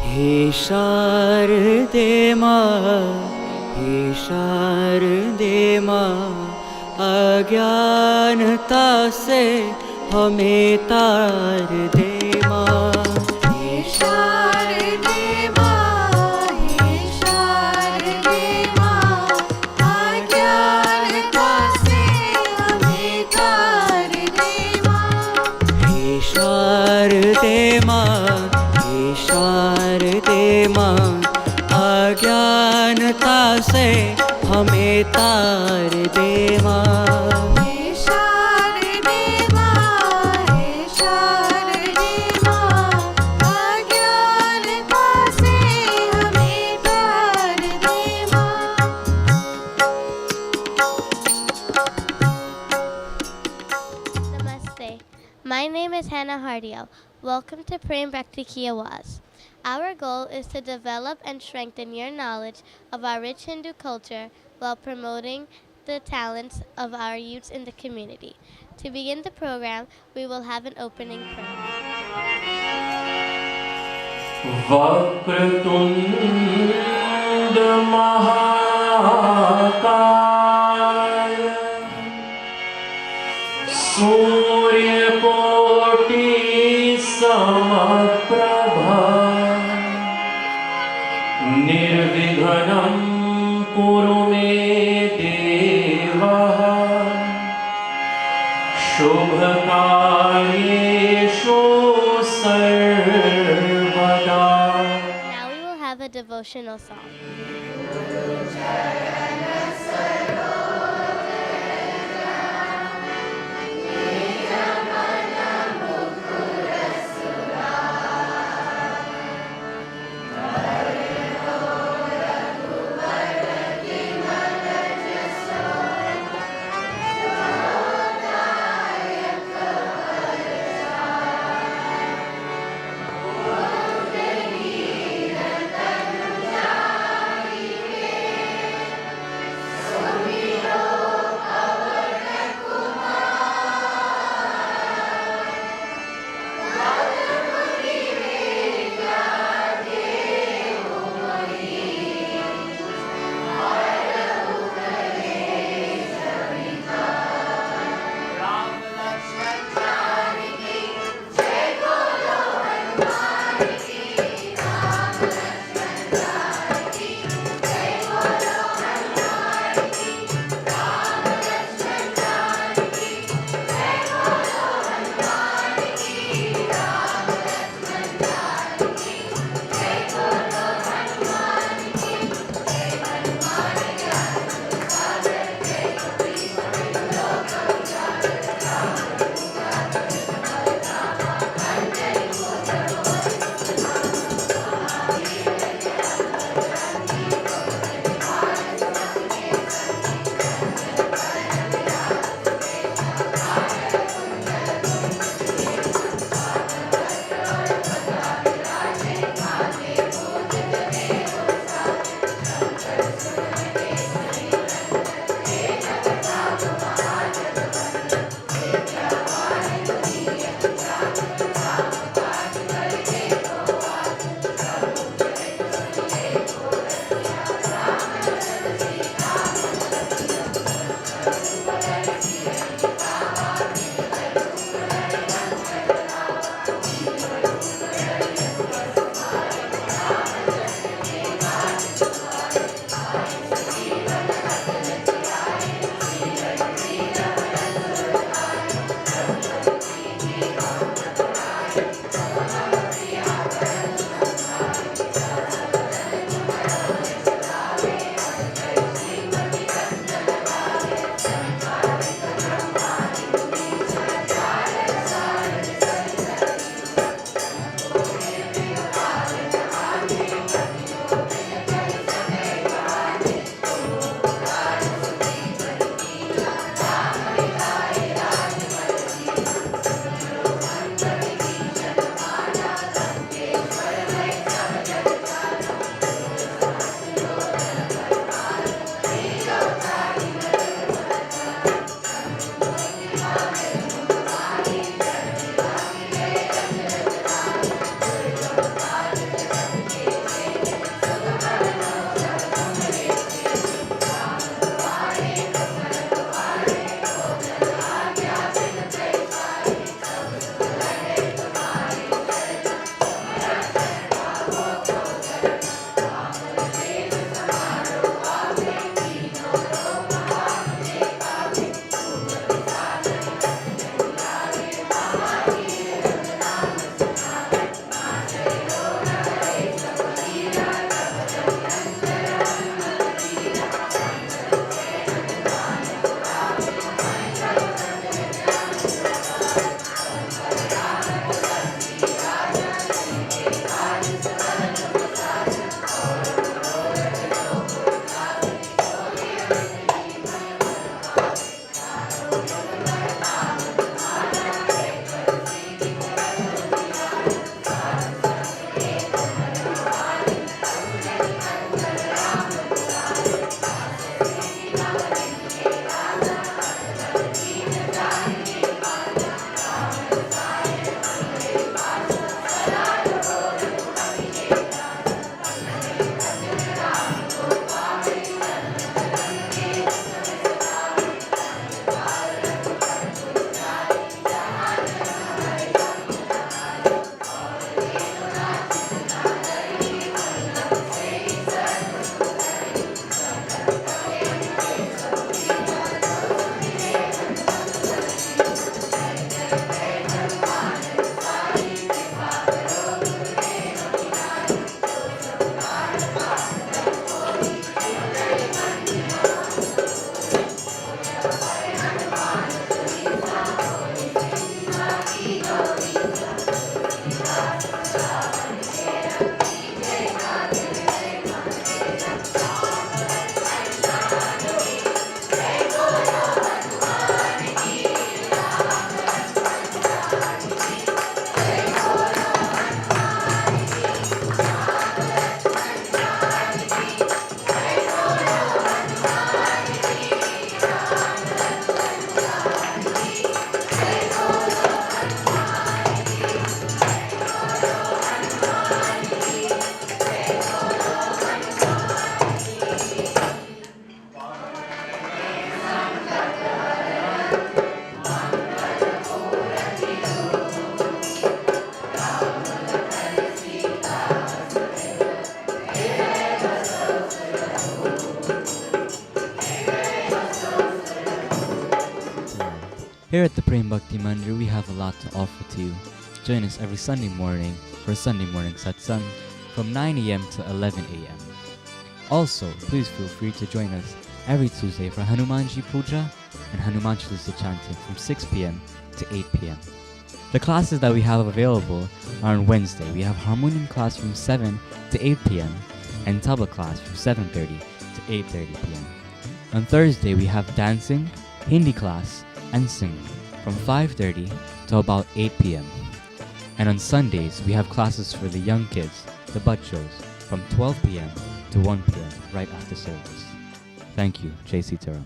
हे शारदे माँ, हे शारदे माँ, अज्ञानता से हमें तार दे माँ। हे शारदे माँ, हे शारदे माँ, अज्ञानता से हमें तार दे माँ। हे शारदे माँ, हे शारदे माँ, अज्ञानता से हमें तार दे माँ। हे शारदे माँ, हे शारदे माँ, अज्ञानता से हमें तार दे माँ। Namaste. My name is Hannah Hardiel. Welcome to Prem Bhakti Awaaz. Our goal is to develop and strengthen your knowledge of our rich Hindu culture while promoting the talents of our youths in the community. To begin the program, we will have an opening prayer. Vakratunda महाकाय सूर्यकोटि समप्रभा निर्विघ्नं कुरु मे देव शुभकार्येषु सर्वदा। Now we will have a devotional song. Swami Here at the Prem Bhakti Mandir, we have a lot to offer to you. Join us every Sunday morning for Sunday morning satsang from 9 a.m. to 11 a.m. Also, please feel free to join us every Tuesday for Hanumanji Puja and Hanuman Chalisa chanting from 6 p.m. to 8 p.m. The classes that we have available are on Wednesday. We have harmonium class from 7 to 8 p.m. and tabla class from 7:30 to 8:30 p.m. On Thursday, we have dancing, Hindi class, and singing from 5:30 to about 8 p.m. And on Sundays, we have classes for the young kids, the bachos, from 12 p.m. to 1 p.m. right after service. Thank you, J.C. Taram.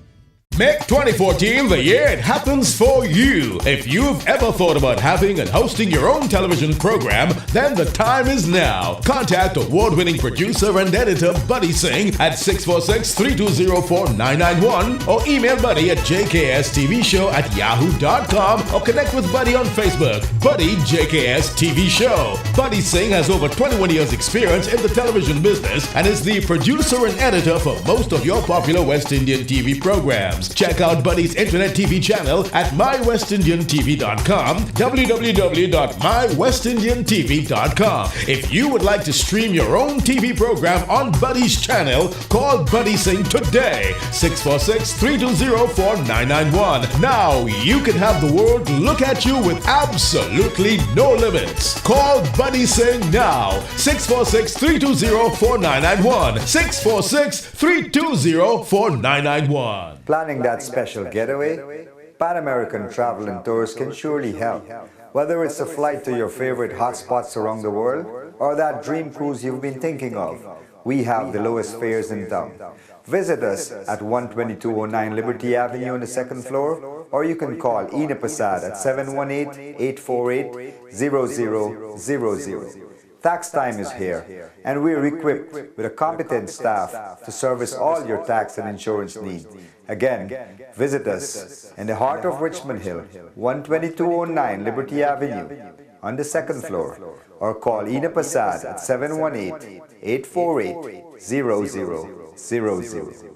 Make 2014 the year it happens for you. If you've ever thought about having and hosting your own television program, then the time is now. Contact award-winning producer and editor Buddy Singh at 646-320-4991 or email Buddy at jkstvshow@yahoo.com or connect with Buddy on Facebook, Buddy JKS TV Show. Buddy Singh has over 21 years experience in the television business and is the producer and editor for most of your popular West Indian TV programs. Check out Buddy's internet TV channel at mywestindiantv.com, www.mywestindiantv.com. If you would like to stream your own TV program on Buddy's channel, call Buddy Singh today, 646-320-4991. Now you can have the world look at you with absolutely no limits. Call Buddy Singh now, 646-320-4991, 646-320-4991. Planning that special getaway? Pan American Travel and Tours can surely help. Whether it's a flight to your favorite hotspots around the world or that dream cruise you've been thinking of, we have the lowest fares in town. Visit us at 12209 Liberty Avenue on the second floor, or you can call Ina Prasad at 718-848-0000. Tax time is here, and we're equipped with a competent staff to service all your tax and insurance needs. Again, visit us in the heart of Richmond Hill, 12209 Liberty Avenue, on the second floor, or call Ina Prasad at 718-848-0000.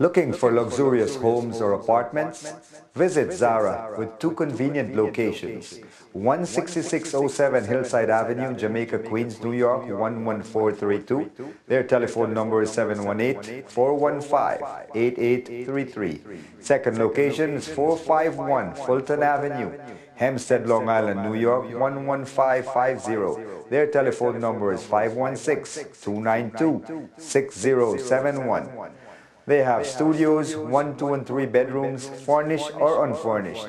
Looking for luxurious homes or apartments? Visit Zara with two convenient locations, 16607 Hillside Avenue, Jamaica, Queens, New York, 11432. Their telephone number is 718-415-8833. Second location is 451 Fulton Avenue, Hempstead, Long Island, New York, 11550. Their telephone number is 516-292-6071. They have studios, 1, 2, and 3 bedrooms, furnished or unfurnished,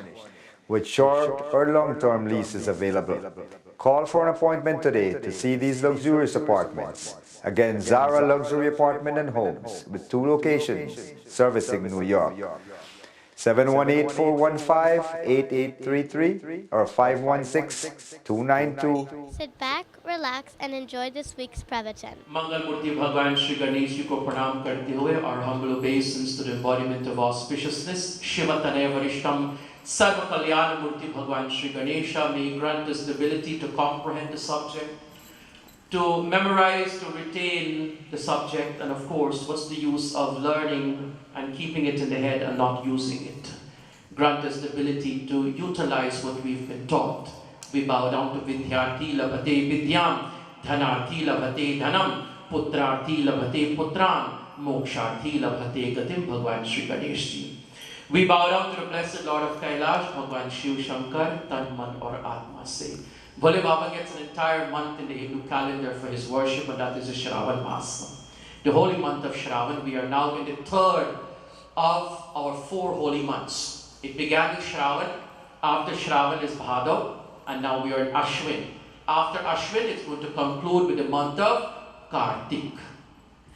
with short or long-term leases available. Call for an appointment today to see these luxurious apartments. Again, Zara Luxury Apartment and Homes, with 2 locations, servicing New York. 718-415-8833 or 516-292. Sit back, relax, and enjoy this week's pravachan. मंगल मूर्ति भगवान श्री गणेश जी को प्रणाम करते हुए our humble obeisance to the embodiment of auspiciousness, Shiva Tanaya Varishtam, Sarva Kalyana Murti Bhagwan Shri Ganesha, may grant us the ability to comprehend the subject, to memorize, to retain the subject, and of course, what's the use of learning and keeping it in the head and not using it? Grant us the ability to utilize what we've been taught. We bow down to Vidyarthi Labhate Vidyam, Dhanarthi Labhate Dhanam, Putrarthi Labhate Putran, Moksharthi Labhate Gatim, Bhagwan Shri Ganesh Ji. We bow down to the blessed Lord of Kailash, Bhagwan Shiv Shankar, Tan, Man or Atma Se. Bhole Baba gets an entire month in the Hindu calendar for his worship, and that is the Shravan Masa. The holy month of Shravan. We are now in the 3rd of our 4 holy months. It began with Shravan, after Shravan is Bhadav, and now we are in Ashwin. After Ashwin, it's going to conclude with the month of Kartik.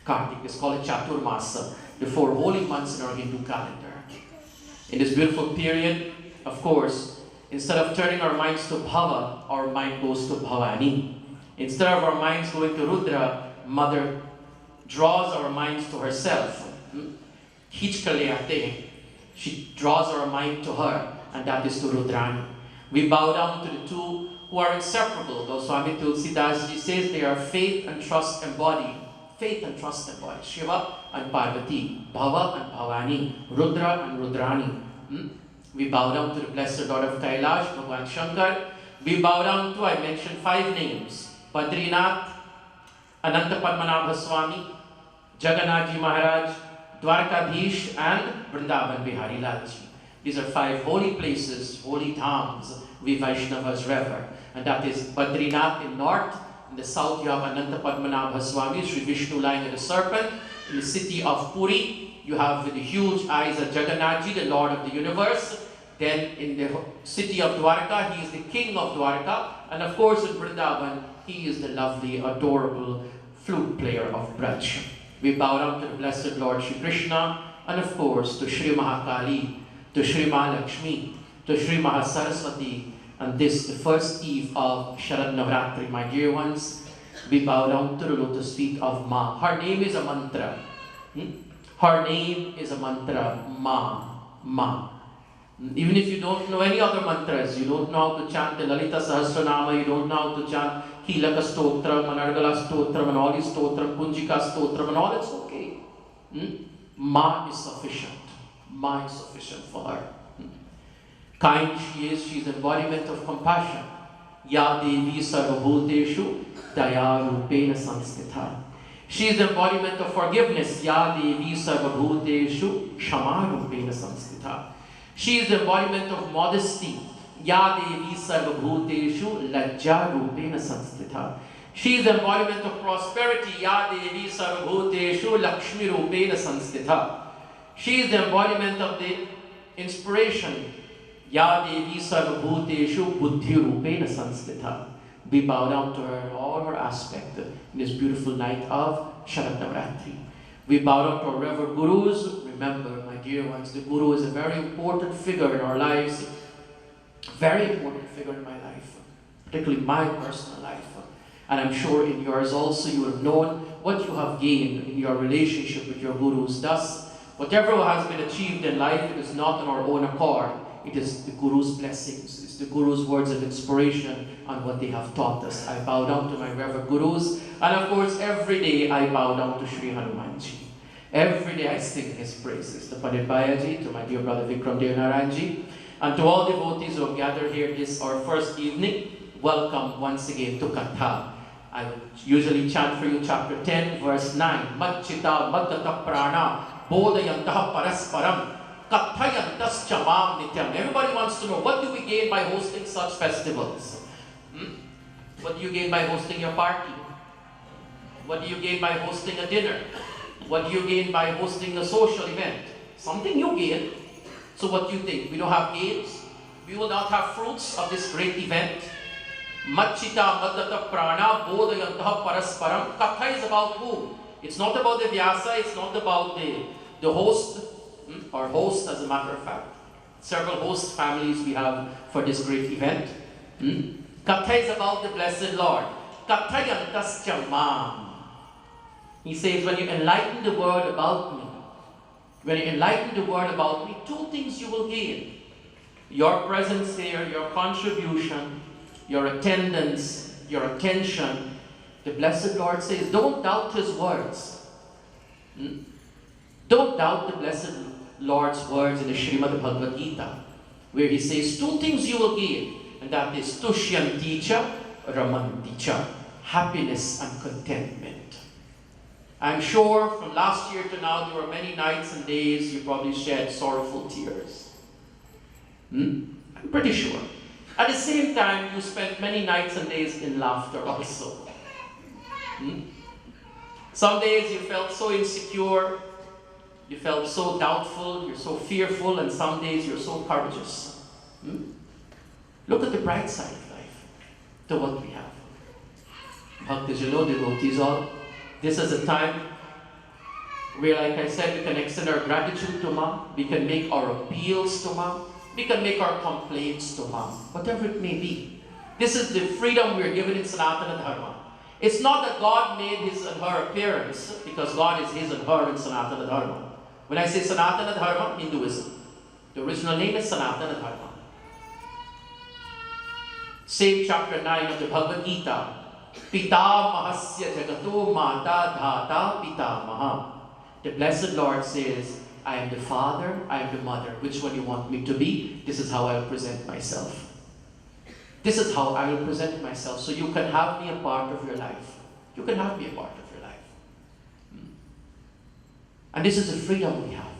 Kartik is called a Chatur Masa, the 4 holy months in our Hindu calendar. In this beautiful period, of course, instead of turning our minds to Bhava, our mind goes to Bhavani. Instead of our minds going to Rudra, Mother draws our minds to herself. She draws our mind to her, and that is to Rudrani. We bow down to the 2 who are inseparable. Though Swami Tulsidas Ji says they are faith and trust embodied. Faith and trust embodied. Shiva and Parvati, Bhava and Bhavani, Rudra and Rudrani. We bow down to the Blessed Lord of Kailash, Bhagwan Shankar. We bow down to, I mentioned 5 names, Badrinath, Ananta Padmanabha Swami, Jagannath Ji Maharaj, Dwarkadhish, and Vrindavan Bihari Lalji. These are 5 holy places, holy dhams we Vaishnavas rever. And that is Badrinath in north. In the south you have Ananta Padmanabha Swami, Sri Vishnu lying on a serpent. In the city of Puri, you have with the huge eyes of Jagannath Ji, the Lord of the universe. Then in the city of Dwarka, he is the king of Dwarka. And of course in Vrindavan, he is the lovely, adorable flute player of Braj. We bow down to the Blessed Lord Shri Krishna, and of course to Shri Mahakali, to Shri Mahalakshmi, to Shri Mahasaraswati, and this, the first eve of Sharad Navratri, my dear ones. We bow down to the lotus feet of Ma. Her name is a mantra. Her name is a mantra, Ma, Ma. Even if you don't know any other mantras, you don't know how to chant the Lalita Sahasranama, you don't know how to chant Kilaka Stotram, Manargala Stotram, and all these Stotram, Kunjika Stotram, and all, it's okay. Ma is sufficient. Ma is sufficient for her. Kind she is, she is embodiment of compassion. Ya Devi Sarvabhuteshu Daya Rupena Sanskritha. She is the embodiment of forgiveness. Ya Devi Sarvabhuteshu Shama Rupena Sanskritha. She is the embodiment of modesty. Ya Devi Sarvabhuteshu Lajja Rupena Sanskritha. She is the embodiment of prosperity. Ya Devi Sarvabhuteshu Lakshmi Rupena Sanskritha. She is the embodiment of the inspiration. Ya Devi Sarvabhuteshu Buddhi Rupena Sanskritha. We bow down to her in all her aspect in this beautiful night of Sharad Navratri. We bow down to our revered gurus. Remember, my dear ones, the guru is a very important figure in our lives. Very important figure in my life, particularly my personal life. And I'm sure in yours also you have known what you have gained in your relationship with your gurus. Thus, whatever has been achieved in life, it is not on our own accord. It is the Guru's blessings. It's the Guru's words of inspiration on what they have taught us. I bow down to my revered Gurus. And of course, every day I bow down to Sri Hanumanji. Every day I sing his praises. To Pandit Bayaji, to my dear brother Vikram Dev Narayanji, and to all devotees who have gathered here this our first evening, welcome once again to Katha. I will usually chant for you chapter 10, verse 9. Machita Madhata Prana Bodayantaha Parasparam. Everybody wants to know, what do we gain by hosting such festivals? What do you gain by hosting your party? What do you gain by hosting a dinner? What do you gain by hosting a social event? Something you gain. So what do you think? We don't have gains? We will not have fruits of this great event? Machita Madhata Prana Bodayantaha Parasparam. Katha is about who? It's not about the Vyasa, it's not about the host, or host as a matter of fact. Several host families we have for this great event. Katha is about the Blessed Lord. Kathayantascha mam. He says, when you enlighten the word about me, 2 things you will gain. Your presence here, your contribution, your attendance, your attention. The Blessed Lord says, don't doubt his words. Don't doubt the Blessed Lord's words in the Srimad Bhagavad Gita, where he says 2 things you will gain, and that is tushyanticha, ramanticha, happiness and contentment. I'm sure from last year to now there were many nights and days you probably shed sorrowful tears. I'm pretty sure. At the same time, you spent many nights and days in laughter also. Some days you felt so insecure, you felt so doubtful, you're so fearful, and some days you're so courageous. Look at the bright side of life, to what we have. Bhaktis, devotees all, this is a time where, like I said, we can extend our gratitude to Ma, we can make our appeals to Ma, we can make our complaints to Ma, whatever it may be. This is the freedom we're given in Sanatana Dharma. It's not that God made his and her appearance, because God is his and her in Sanatana Dharma. When I say Sanatana Dharma, Hinduism, the original name is Sanatana Dharma. Same chapter 9 of the Bhagavad Gita. Pitamahasya jagato mata dhata pitamaha. The Blessed Lord says, I am the father, I am the mother. Which one you want me to be? This is how I'll present myself. This is how I will present myself. So you can have me a part of your life. You can have me a part of your life. And this is the freedom we have.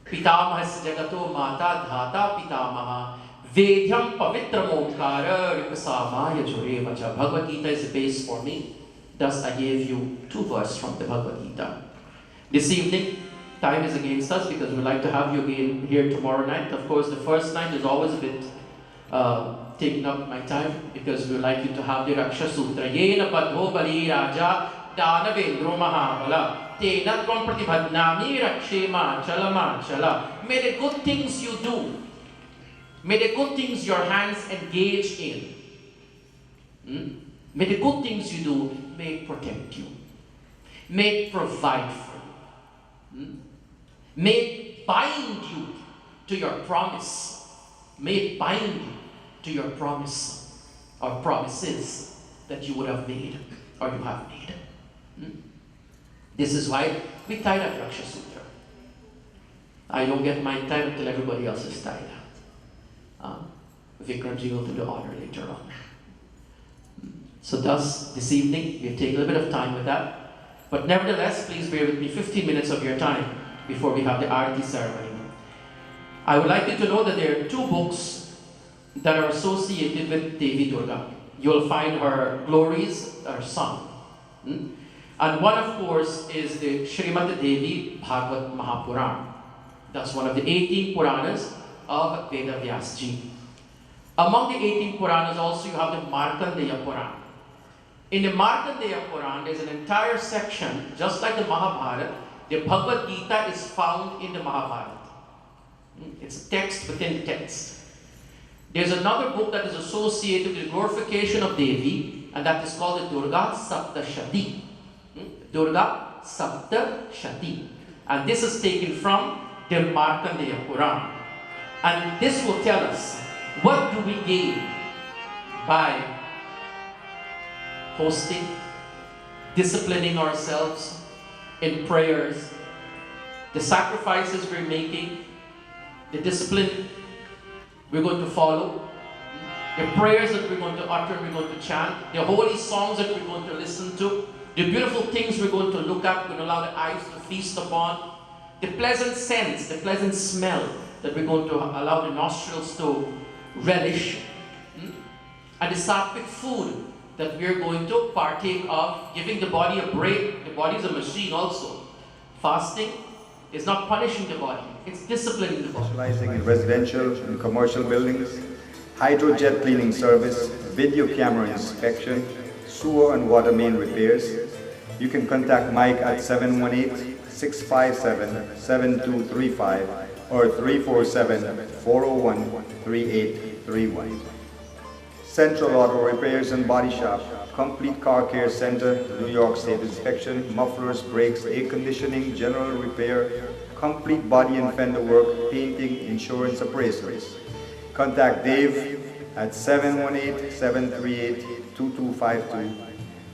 Pitamahasya jagato mata dhata pitamaha Vedhyam pavitra momkara ripasamaya jurevacha. Bhagavad Gita is the base for me. Thus I gave you 2 verses from the Bhagavad Gita. This evening, time is against us because we'd like to have you again here tomorrow night. Of course, the first night is always a bit taking up my time because we'd like you to have the Raksha Sutra. Yena padho bali raja danavendro mahabala tena tvam pratibhadnami rakshema chalama chala. May the good things you do, may the good things your hands engage in, may the good things you do, may it protect you, may it provide for you, may it bind you to your promise, may it bind you to your promise or promises that you would have made or you have made. This is why we tied up Raksha Sutra. I don't get my time until everybody else is tied. Vikramji will do the honor later on. So thus, this evening, we'll take a little bit of time with that. But nevertheless, please bear with me 15 minutes of your time before we have the Arati ceremony. I would like you to know that there are 2 books that are associated with Devi Durga. You'll find her glories are sung. And one, of course, is the Srimati Devi Bhagavad Mahapurana. That's one of the 18 Puranas of Veda Vyasji. Among the 18 Puranas also you have the Markandeya Purana. In the Markandeya Purana, there's an entire section, just like the Mahabharata. The Bhagavad Gita is found in the Mahabharata. It's a text within the text. There's another book that is associated with the glorification of Devi, and that is called the Durga Saptashati. Durga Saptashati. And this is taken from the Markandeya Purana. And this will tell us, what do we gain by hosting, disciplining ourselves in prayers, the sacrifices we're making, the discipline we're going to follow, the prayers that we're going to utter, we're going to chant, the holy songs that we're going to listen to, the beautiful things we're going to look at, we're going to allow the eyes to feast upon, the pleasant scents, the pleasant smell that we're going to allow the nostrils to relish, and the sattvic food that we're going to partake of, giving the body a break. The body is a machine also. Fasting is not punishing the body, it's disciplining the body. Specializing in residential and commercial buildings, hydrojet cleaning service, video camera inspection, sewer and water main repairs. You can contact Mike at 718-657-7235 or 347-401-3831. Central Auto Repairs and Body Shop, Complete Car Care Center, New York State Inspection, mufflers, brakes, air conditioning, general repair, complete body and fender work, painting, insurance appraisals. Contact Dave at 718-738-2252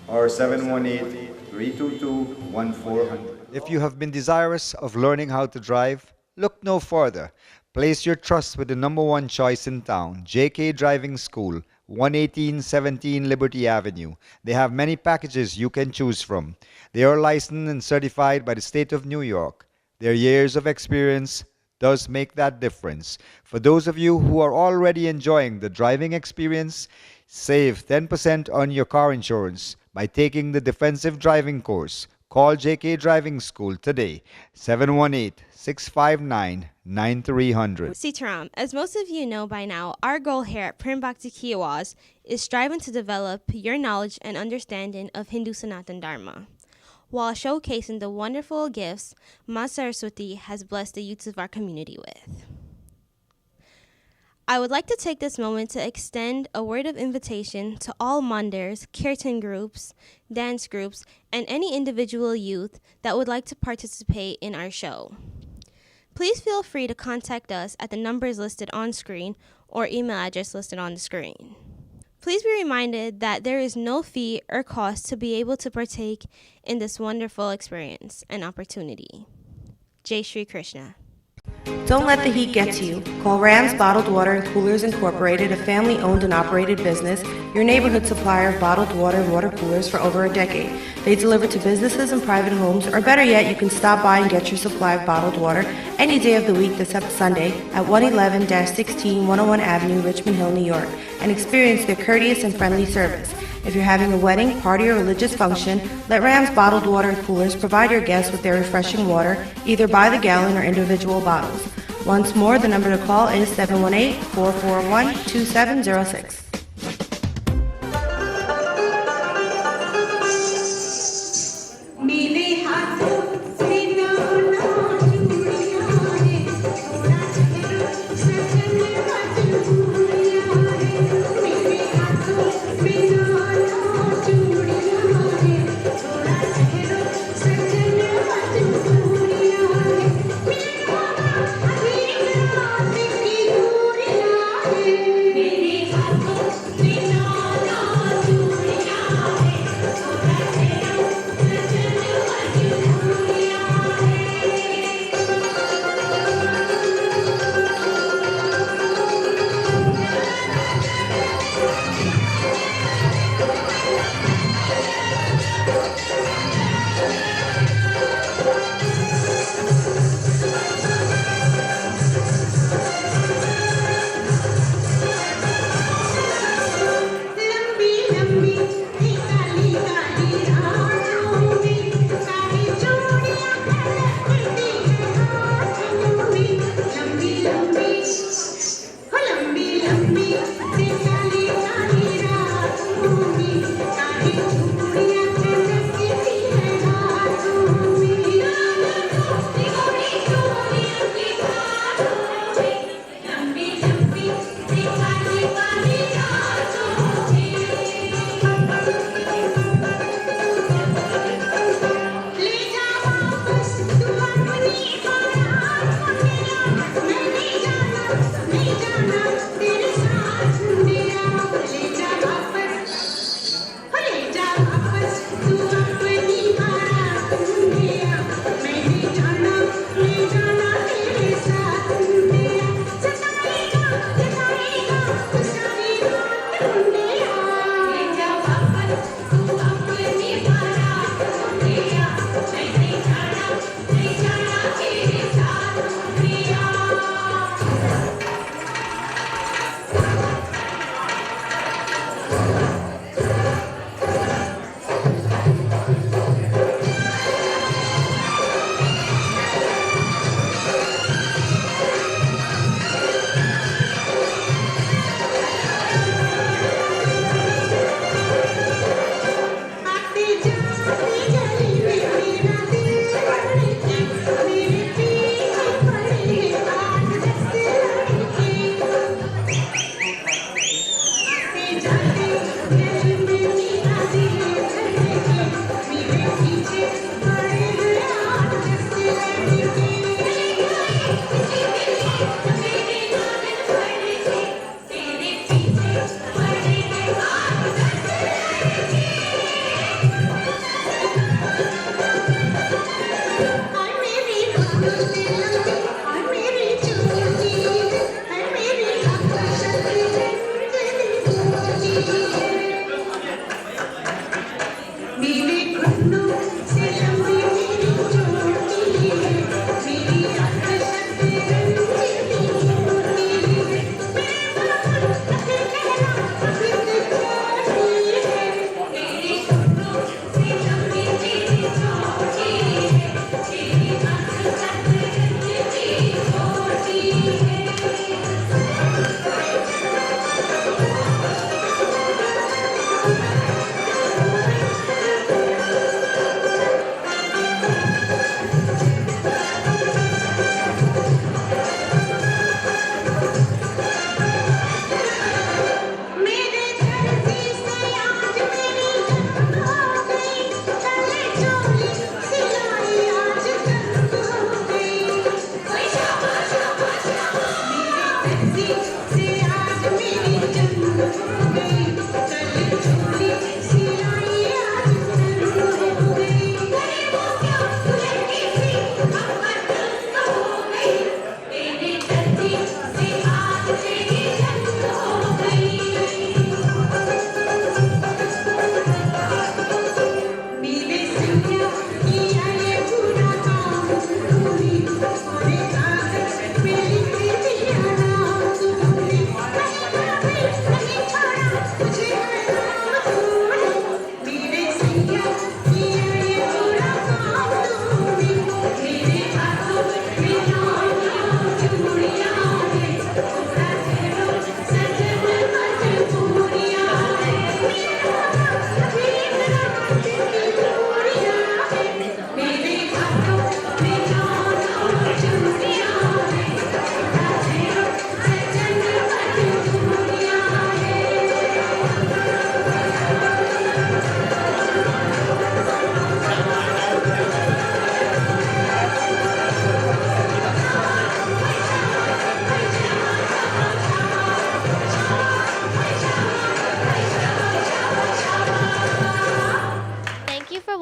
or 718-322-1400. If you have been desirous of learning how to drive, look no further. Place your trust with the #1 choice in town, JK Driving School, 11817 Liberty Avenue. They have many packages you can choose from. They are licensed and certified by the state of New York. Their years of experience does make that difference. For those of you who are already enjoying the driving experience, save 10% on your car insurance by taking the defensive driving course. Call JK Driving School today, 718-659-9300. Sitaram, as most of you know by now, our goal here at Prem Bhakti Awaaz is striving to develop your knowledge and understanding of Hindu Sanatan Dharma, while showcasing the wonderful gifts Ma Saraswati has blessed the youths of our community with. I would like to take this moment to extend a word of invitation to all manders, kirtan groups, dance groups, and any individual youth that would like to participate in our show. Please feel free to contact us at the numbers listed on screen or email address listed on the screen. Please be reminded that there is no fee or cost to be able to partake in this wonderful experience and opportunity. Jai Shri Krishna. Don't let the heat get to you. Call Rams Bottled Water and Coolers Incorporated, a family-owned and operated business, your neighborhood supplier of bottled water and water coolers for over a decade. They deliver to businesses and private homes, or better yet, you can stop by and get your supply of bottled water any day of the week except Sunday at 111-16 101 Avenue, Richmond Hill, New York, and experience their courteous and friendly service. If you're having a wedding, party, or religious function, let Rams Bottled Water and Coolers provide your guests with their refreshing water, either by the gallon or individual bottles. Once more, the number to call is 718-441-2706. मेरे हाथों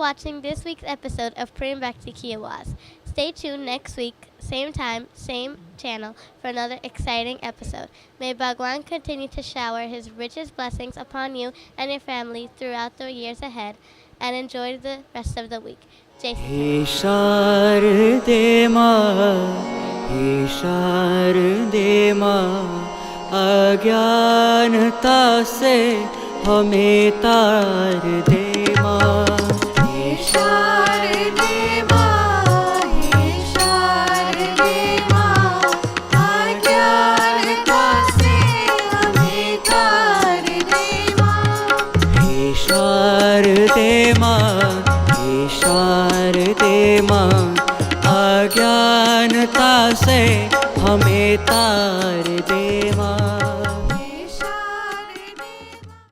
watching this week's episode of Prem Bhakti ki Awaaz. Stay tuned next week, same time, same channel, for another exciting episode. May Bhagwan continue to shower his richest blessings upon you and your family throughout the years ahead, and enjoy the rest of the week. Jai Sri हे शारदे माँ, हे शारदे माँ, अज्ञानता से हमें तार दे माँ। हे शारदे माँ, हे शारदे माँ, अज्ञानता से हमें तार दे माँ। हे शारदे माँ, हे शारदे माँ, अज्ञानता से हमें तार दे